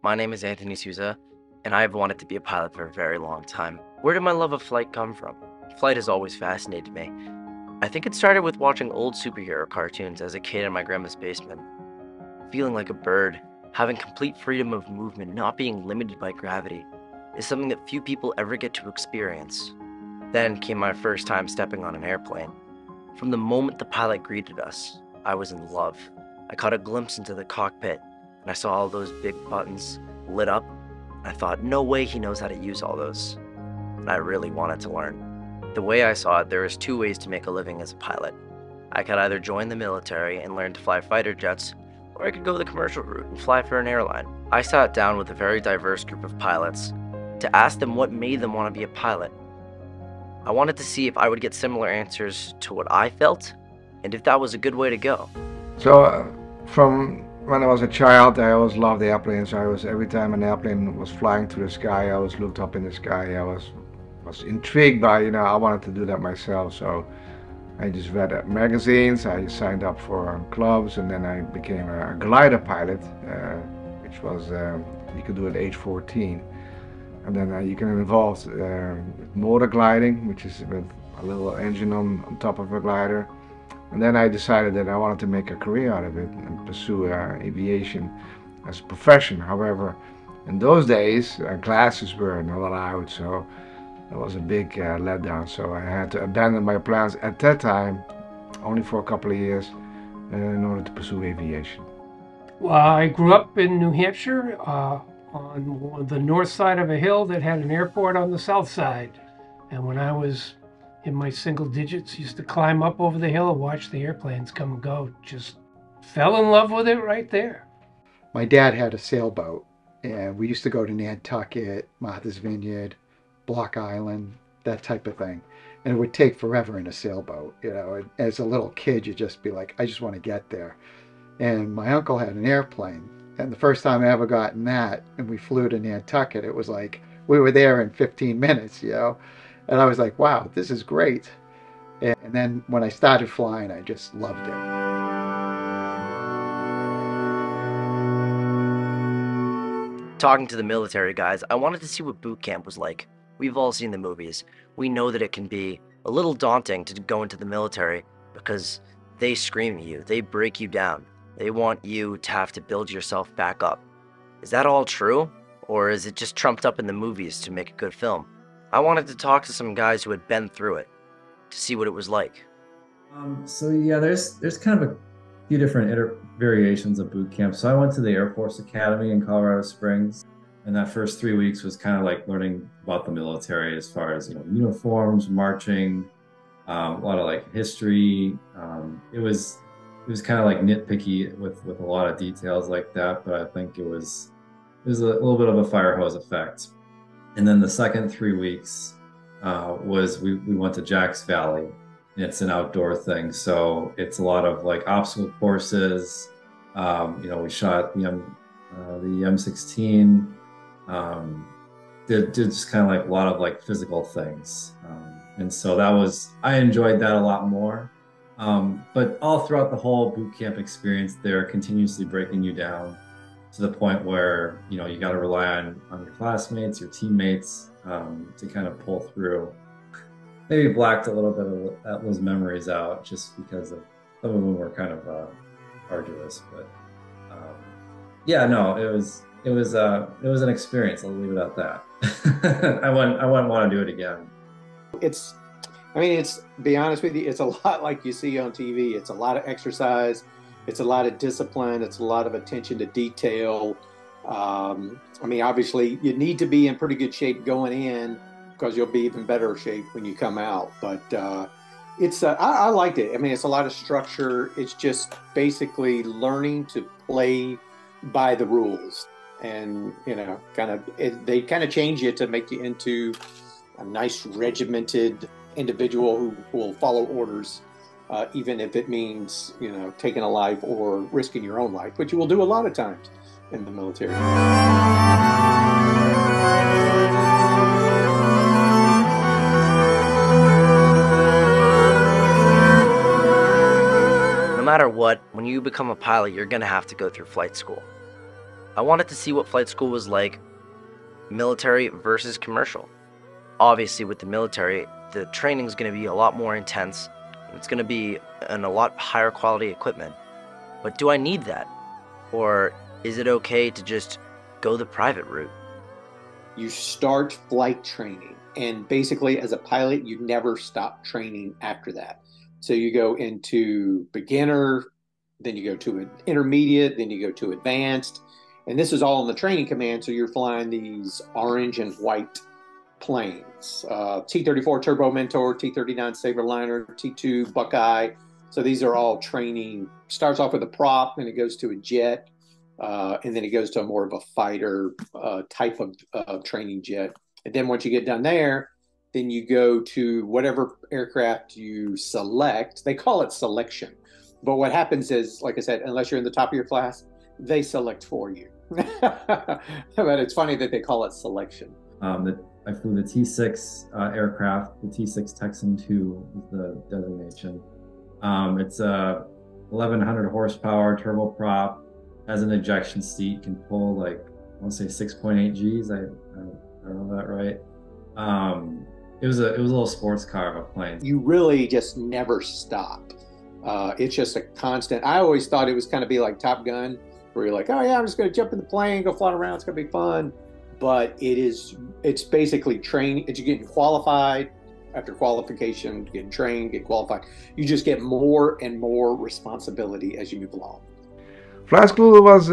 My name is Anthony Sousa, and I have wanted to be a pilot for a very long time. Where did my love of flight come from? Flight has always fascinated me. I think it started with watching old superhero cartoons as a kid in my grandma's basement. Feeling like a bird, having complete freedom of movement, not being limited by gravity, is something that few people ever get to experience. Then came my first time stepping on an airplane. From the moment the pilot greeted us, I was in love. I caught a glimpse into the cockpit, and I saw all those big buttons lit up. I thought, no way he knows how to use all those. And I really wanted to learn. The way I saw it, there was two ways to make a living as a pilot. I could either join the military and learn to fly fighter jets, or I could go the commercial route and fly for an airline. I sat down with a very diverse group of pilots to ask them what made them want to be a pilot. I wanted to see if I would get similar answers to what I felt, and if that was a good way to go. From when I was a child, I always loved airplanes. Every time an airplane was flying through the sky, I always looked up in the sky. I was intrigued by, I wanted to do that myself. So I just read magazines, I signed up for clubs, and then I became a glider pilot, which was, you could do at age 14. And then you can involve with motor gliding, which is with a little engine on top of a glider. And then I decided that I wanted to make a career out of it and pursue aviation as a profession. However, in those days, classes were not allowed, so that was a big letdown. So I had to abandon my plans at that time, only for a couple of years, in order to pursue aviation. Well, I grew up in New Hampshire on the north side of a hill that had an airport on the south side. And when I was in my single digits, used to climb up over the hill and watch the airplanes come and go. Just fell in love with it right there. My dad had a sailboat, and we used to go to Nantucket, Martha's Vineyard, Block Island, that type of thing. And it would take forever in a sailboat. As a little kid, you'd just be like, I just want to get there. And my uncle had an airplane. And the first time I ever got in that, and we flew to Nantucket, it was like, we were there in 15 minutes, And I was like, wow, this is great. And then when I started flying, I just loved it. Talking to the military guys, I wanted to see what boot camp was like. We've all seen the movies. We know that it can be a little daunting to go into the military because they scream at you, they break you down. They want you to have to build yourself back up. Is that all true? Or is it just trumped up in the movies to make a good film? I wanted to talk to some guys who had been through it to see what it was like. There's kind of a few different variations of boot camp. So I went to the Air Force Academy in Colorado Springs, and that first 3 weeks was kind of like learning about the military as far as uniforms, marching, a lot of like history. It was kind of like nitpicky with a lot of details like that, but I think it was a little bit of a fire hose effect. And then the second 3 weeks was we went to Jack's Valley. And it's an outdoor thing, so it's a lot of like obstacle courses. We shot the M16. Did just kind of like a lot of like physical things, and so I enjoyed that a lot more. But all throughout the whole boot camp experience, they're continuously breaking you down to the point where you got to rely on your classmates, your teammates, to kind of pull through. Maybe blacked a little bit of those memories out just because of some of them were kind of arduous. But it was an experience. I'll leave it at that. I wouldn't want to do it again. Be honest with you, it's a lot like you see on TV. It's a lot of exercise. It's a lot of discipline. It's a lot of attention to detail. Obviously, you need to be in pretty good shape going in because you'll be even better shape when you come out. But I liked it. It's a lot of structure. It's just basically learning to play by the rules. And, they kind of change you to make you into a nice regimented individual who will follow orders, even if it means, taking a life or risking your own life, which you will do a lot of times in the military. No matter what, when you become a pilot, you're going to have to go through flight school. I wanted to see what flight school was like, military versus commercial. Obviously, with the military, the training is going to be a lot more intense. It's going to be in a lot higher quality equipment. But do I need that? Or is it okay to just go the private route? You start flight training, and basically, as a pilot, you never stop training after that. So you go into beginner, then you go to an intermediate, then you go to advanced. And this is all in the training command. So you're flying these orange and white planes, T-34 Turbo Mentor, T-39 Saberliner, T-2 Buckeye. So these are all training. Starts off with a prop, then it goes to a jet, and then it goes to more of a fighter type of training jet. And then once you get done there, then you go to whatever aircraft you select. They call it selection. But what happens is, like I said, unless you're in the top of your class, they select for you. But it's funny that they call it selection. I flew the T6 aircraft, the T6 Texan 2 is the designation. It's a 1100 horsepower turboprop, has an ejection seat, can pull like, I want to say 6.8 Gs. I don't know that right. It was a little sports car of a plane. You really just never stop. It's just a constant. I always thought it was kind of be like Top Gun, where you're like, oh yeah, I'm just going to jump in the plane, go fly around, it's going to be fun. But it's basically training. It's you getting qualified. After qualification, getting trained, get qualified. You just get more and more responsibility as you move along. Flight school was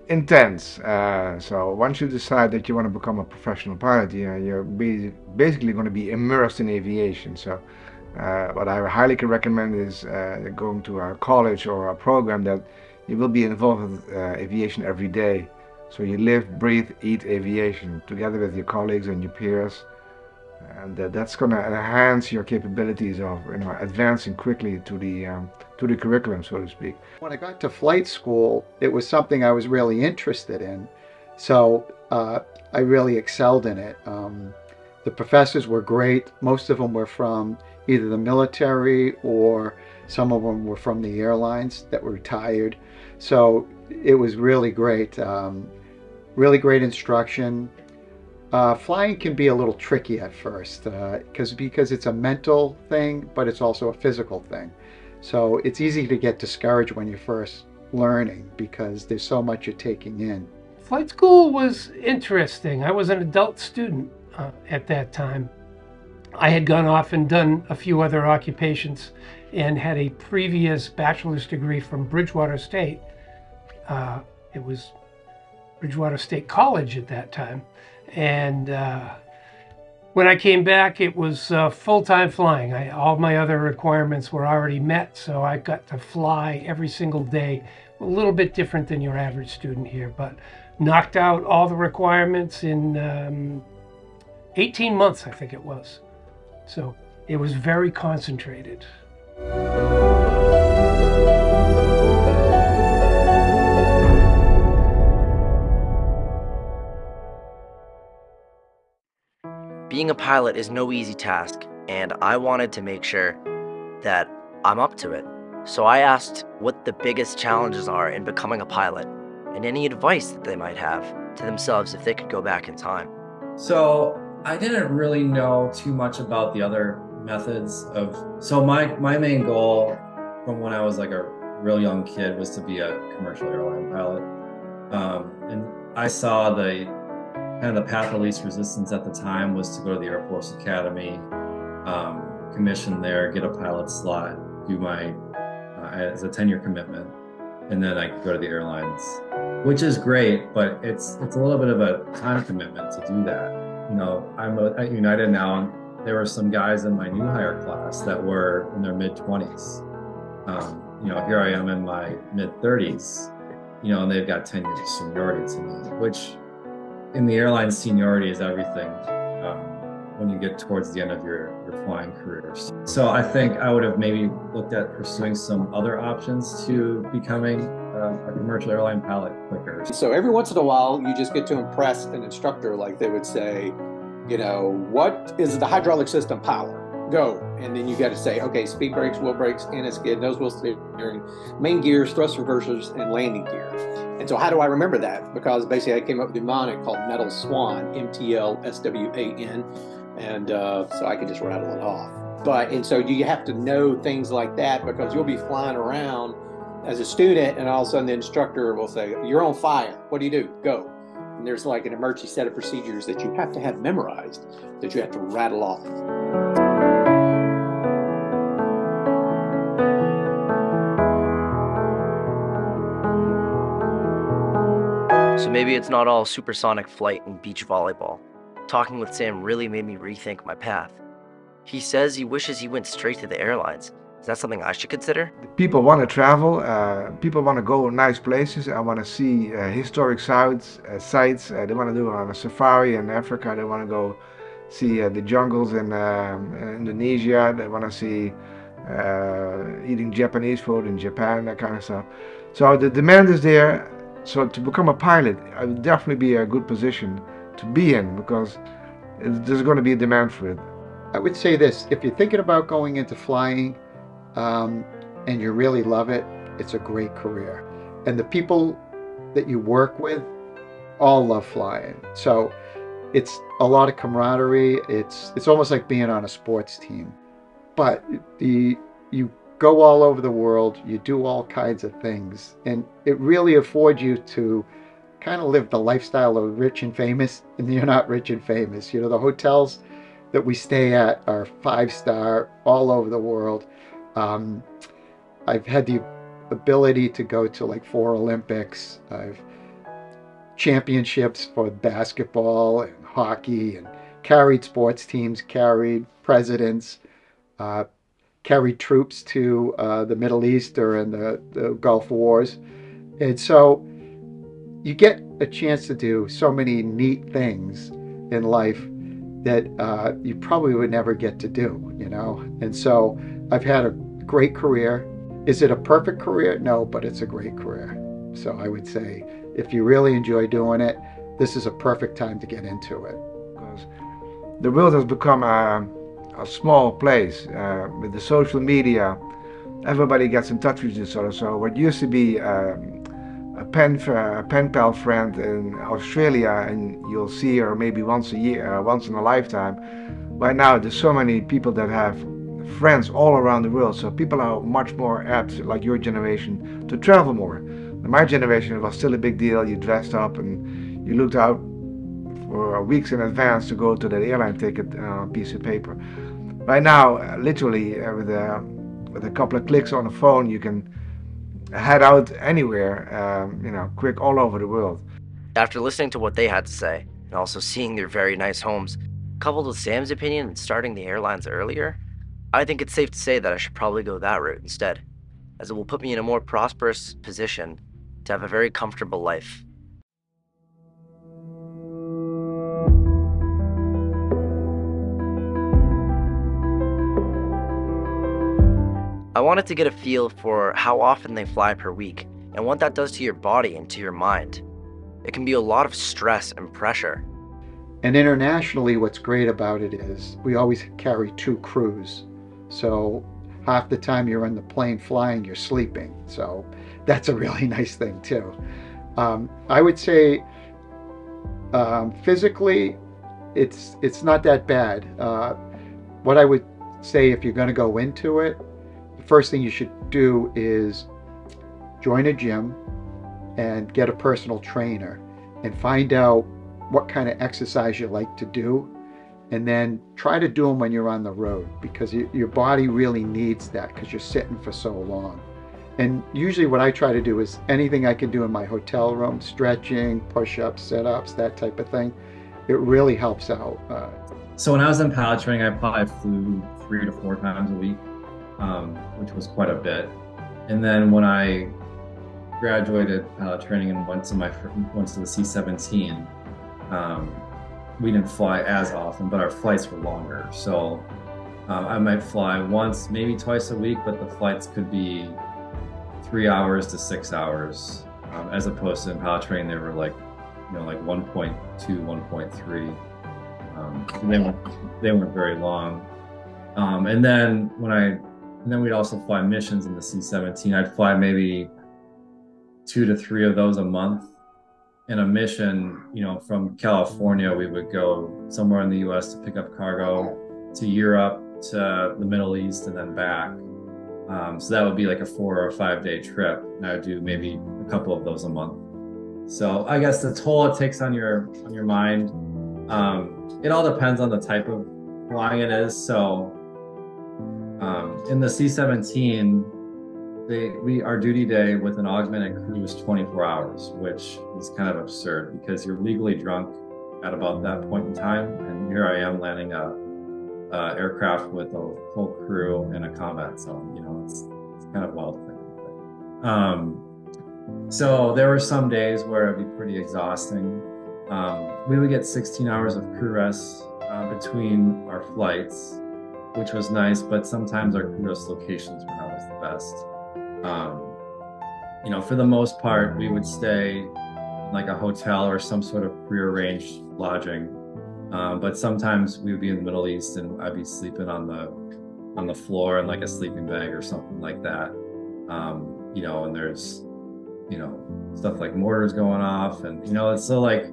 intense. So once you decide that you want to become a professional pilot, you're basically going to be immersed in aviation. So what I highly can recommend is going to a college or a program that you will be involved with aviation every day. So you live, breathe, eat aviation together with your colleagues and your peers. And that's going to enhance your capabilities of advancing quickly to the curriculum, so to speak. When I got to flight school, it was something I was really interested in, so I really excelled in it. The professors were great. Most of them were from either the military or some of them were from the airlines that were retired. So it was really great. Really great instruction. Flying can be a little tricky at first because it's a mental thing, but it's also a physical thing. So it's easy to get discouraged when you're first learning because there's so much you're taking in. Flight school was interesting. I was an adult student at that time. I had gone off and done a few other occupations and had a previous bachelor's degree from Bridgewater State. It was Bridgewater State College at that time. And when I came back, it was full-time flying. All my other requirements were already met, so I got to fly every single day. A little bit different than your average student here, but knocked out all the requirements in 18 months, I think it was. So it was very concentrated. Being a pilot is no easy task, and I wanted to make sure that I'm up to it. So I asked what the biggest challenges are in becoming a pilot, and any advice that they might have to themselves if they could go back in time. So I didn't really know too much about the other methods of, so my main goal from when I was like a real young kid was to be a commercial airline pilot. And I saw kind of the path of least resistance at the time was to go to the Air Force Academy, commission there, get a pilot slot, do my, as a 10-year commitment, and then I could go to the airlines, which is great, but it's a little bit of a time commitment to do that. You know, I'm at United now, and there were some guys in my new hire class that were in their mid-20s. You know, here I am in my mid-30s, you know, and they've got 10 years of seniority to me, which in the airline, seniority is everything when you get towards the end of your flying careers. So I think I would have maybe looked at pursuing some other options to becoming a commercial airline pilot quicker. So every once in a while, you just get to impress an instructor, like they would say, you know, what is the hydraulic system power? go. And then you got to say, okay, speed brakes, wheel brakes, anti-skid, nose wheel steering, main gears, thrust reversers, and landing gear. And so how do I remember that? Because basically I came up with a mnemonic called Metal Swan, MTLSWAN, and so I could just rattle it off. And so you have to know things like that, because you'll be flying around as a student and all of a sudden the instructor will say, you're on fire. What do? Go. And there's like an emergency set of procedures that you have to have memorized, that you have to rattle off. So maybe it's not all supersonic flight and beach volleyball. Talking with Sam really made me rethink my path. He says he wishes he went straight to the airlines. Is that something I should consider? People want to travel. People want to go nice places. I want to see historic sites. They want to do on a safari in Africa. They want to go see the jungles in Indonesia. They want to see eating Japanese food in Japan, that kind of stuff. So the demand is there. So to become a pilot, I would definitely be a good position to be in, because there's going to be a demand for it. I would say this: if you're thinking about going into flying and you really love it, it's a great career. And the people that you work with all love flying. So it's a lot of camaraderie. It's almost like being on a sports team. But you go all over the world, you do all kinds of things, and it really affords you to kind of live the lifestyle of rich and famous, and you're not rich and famous. You know, the hotels that we stay at are 5-star all over the world. I've had the ability to go to like 4 Olympics. I've championships for basketball and hockey, and carried sports teams, carried presidents, carried troops to the Middle East or in the Gulf Wars. And so you get a chance to do so many neat things in life that you probably would never get to do, you know? And so I've had a great career. Is it a perfect career? No, but it's a great career. So I would say if you really enjoy doing it, this is a perfect time to get into it. Because the world has become a small place. With the social media, everybody gets in touch with each other. So what used to be a pen pal friend in Australia, and you'll see her maybe once a year, once in a lifetime. Right now, there's so many people that have friends all around the world. So people are much more apt, like your generation, to travel more. In my generation, it was still a big deal. You dressed up and you looked out for weeks in advance to go to that airline ticket piece of paper. Right now, literally, with a couple of clicks on the phone, you can head out anywhere, quick, all over the world. After listening to what they had to say, and also seeing their very nice homes, coupled with Sam's opinion and starting the airlines earlier, I think it's safe to say that I should probably go that route instead, as it will put me in a more prosperous position to have a very comfortable life. I wanted to get a feel for how often they fly per week and what that does to your body and to your mind. It can be a lot of stress and pressure. And internationally, what's great about it is we always carry 2 crews. So half the time you're on the plane flying, you're sleeping. So that's a really nice thing too. I would say physically, it's not that bad. What I would say, if you're going to go into it, the first thing you should do is join a gym and get a personal trainer and find out what kind of exercise you like to do, and then try to do them when you're on the road, because your body really needs that, because you're sitting for so long. And usually what I try to do is anything I can do in my hotel room, stretching, push-ups, sit-ups, that type of thing. It really helps out. So when I was in pilot training, I probably flew 3 to 4 times a week, which was quite a bit. And then when I graduated pilot training and went to the C-17, we didn't fly as often, but our flights were longer. So I might fly once, maybe twice a week, but the flights could be 3 hours to 6 hours, as opposed to in pilot training, they were like 1.2, 1.3. They weren't very long. And then we'd also fly missions in the C-17. I'd fly maybe 2 to 3 of those a month. In a mission, from California, we would go somewhere in the US to pick up cargo, to Europe, to the Middle East, and then back. So that would be like a 4 or 5 day trip. And I would do maybe a couple of those a month. So I guess the toll it takes on your mind, it all depends on the type of flying it is. So in the C-17, our duty day with an augmented crew is 24 hours, which is kind of absurd because you're legally drunk at about that point in time. And here I am landing a aircraft with a full crew in a combat zone. It's kind of wild to think about it. So there were some days where it'd be pretty exhausting. We would get 16 hours of crew rest between our flights, which was nice, but sometimes our crew rest locations were not always the best. For the most part, we would stay in like a hotel or some sort of prearranged lodging. But sometimes we would be in the Middle East and I'd be sleeping on the floor in like a sleeping bag or something like that. And there's, stuff like mortars going off and, it's so like,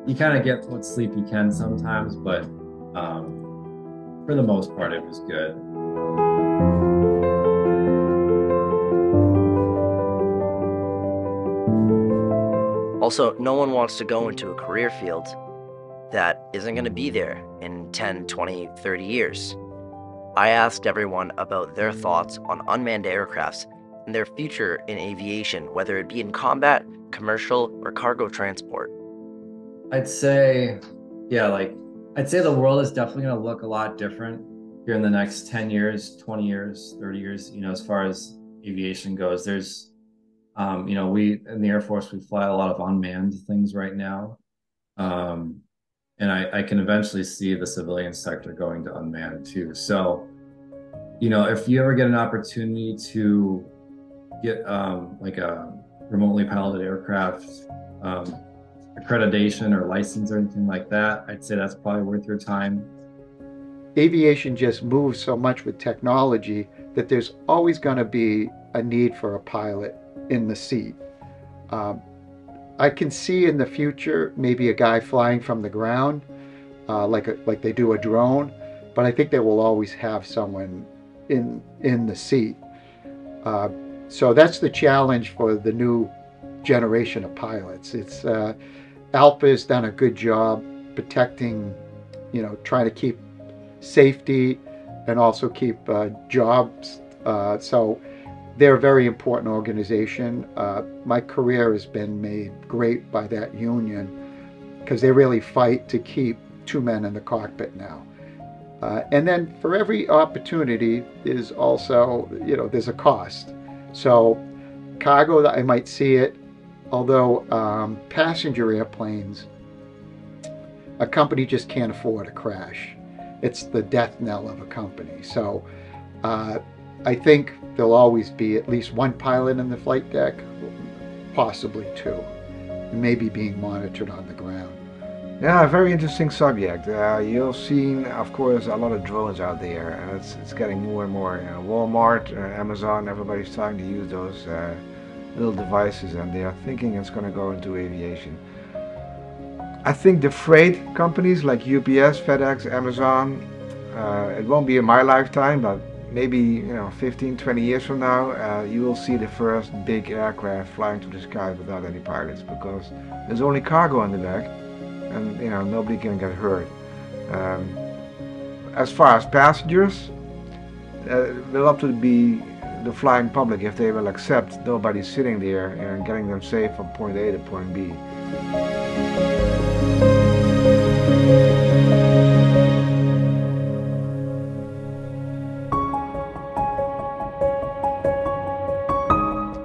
you kind of get what sleep you can sometimes, but for the most part, it was good. Also, no one wants to go into a career field that isn't going to be there in 10, 20, 30 years. I asked everyone about their thoughts on unmanned aircrafts and their future in aviation, whether it be in combat, commercial, or cargo transport. I'd say the world is definitely going to look a lot different here in the next 10 years, 20 years, 30 years, as far as aviation goes. There's, we in the Air Force, we fly a lot of unmanned things right now. And I can eventually see the civilian sector going to unmanned too. So, if you ever get an opportunity to get like a remotely piloted aircraft, accreditation or license or anything like that, I'd say that's probably worth your time. Aviation just moves so much with technology that there's always going to be a need for a pilot in the seat. I can see in the future maybe a guy flying from the ground, like they do a drone, but I think they will always have someone in the seat. So that's the challenge for the new generation of pilots. It's ALPA's done a good job protecting, trying to keep safety and also keep jobs. So they're a very important organization. My career has been made great by that union because they really fight to keep 2 men in the cockpit now. And then for every opportunity is also, there's a cost. So cargo, I might see it, although passenger airplanes, a company just can't afford a crash. It's the death knell of a company. So I think there'll always be at least one pilot in the flight deck, possibly 2, maybe being monitored on the ground. Yeah, very interesting subject. You've seen, of course, a lot of drones out there, and it's getting more and more. Walmart, Amazon, everybody's starting to use those little devices, and they are thinking it's going to go into aviation. I think the freight companies like UPS, FedEx, Amazon, it won't be in my lifetime, but maybe 15, 20 years from now, you will see the first big aircraft flying to the sky without any pilots, because there's only cargo in the back, and nobody can get hurt. As far as passengers, will up to be the flying public if they will accept nobody sitting there and getting them safe from point A to point B.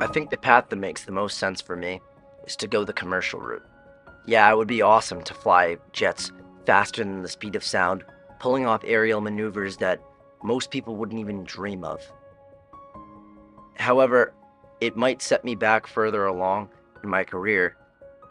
I think the path that makes the most sense for me is to go the commercial route. Yeah, it would be awesome to fly jets faster than the speed of sound, pulling off aerial maneuvers that most people wouldn't even dream of. However, it might set me back further along in my career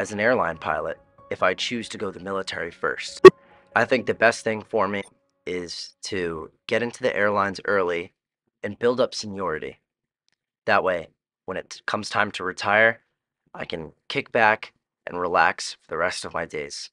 as an airline pilot if I choose to go the military first. I think the best thing for me is to get into the airlines early and build up seniority. That way, when it comes time to retire, I can kick back and relax for the rest of my days.